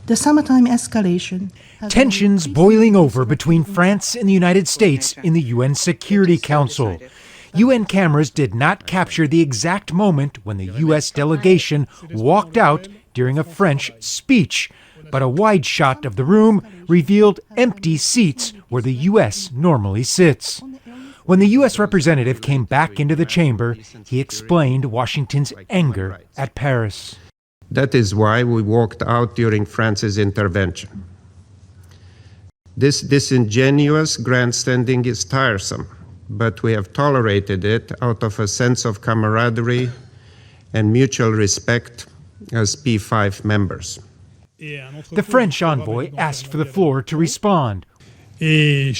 The summertime escalation. Tensions boiling over between France and the United States in the UN Security Council. UN cameras did not capture the exact moment when the U.S. delegation walked out during a French speech, but a wide shot of the room revealed empty seats where the U.S. normally sits. When the U.S. representative came back into the chamber, he explained Washington's anger at Paris. That is why we walked out during France's intervention. This disingenuous grandstanding is tiresome, but we have tolerated it out of a sense of camaraderie and mutual respect as P5 members. The French envoy asked for the floor to respond. We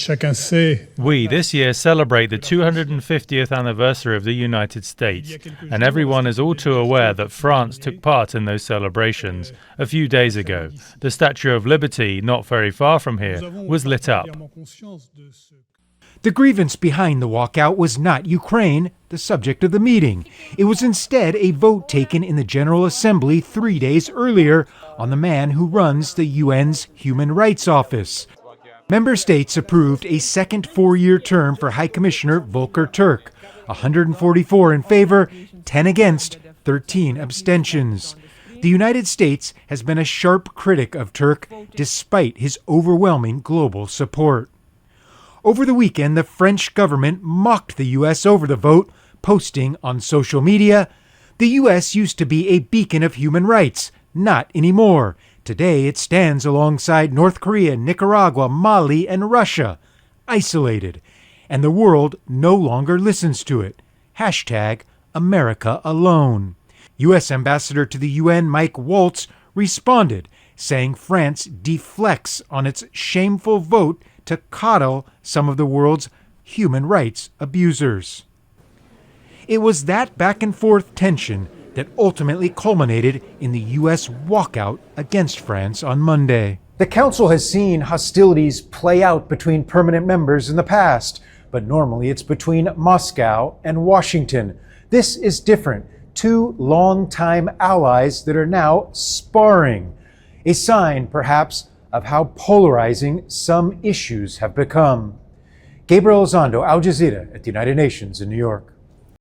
this year celebrate the 250th anniversary of the United States, and everyone is all too aware that France took part in those celebrations. A few days ago, the Statue of Liberty, not very far from here, was lit up. The grievance behind the walkout was not Ukraine, the subject of the meeting. It was instead a vote taken in the General Assembly 3 days earlier on the man who runs the UN's Human Rights Office. Member states approved a second 4-year term for High Commissioner Volker Turk, 144 in favor, 10 against, 13 abstentions. The United States has been a sharp critic of Turk despite his overwhelming global support. Over the weekend, the French government mocked the U.S. over the vote, posting on social media, "The U.S. used to be a beacon of human rights, not anymore. Today it stands alongside North Korea, Nicaragua, Mali, and Russia, isolated, and the world no longer listens to it. Hashtag America alone." U.S. Ambassador to the UN Mike Waltz responded, saying France deflects on its shameful vote to coddle some of the world's human rights abusers. It was that back-and-forth tension that ultimately culminated in the U.S. walkout against France on Monday. The Council has seen hostilities play out between permanent members in the past, but normally it's between Moscow and Washington. This is different. Two longtime allies that are now sparring. A sign, perhaps, of how polarizing some issues have become. Gabriel Elizondo, Al Jazeera at the United Nations in New York.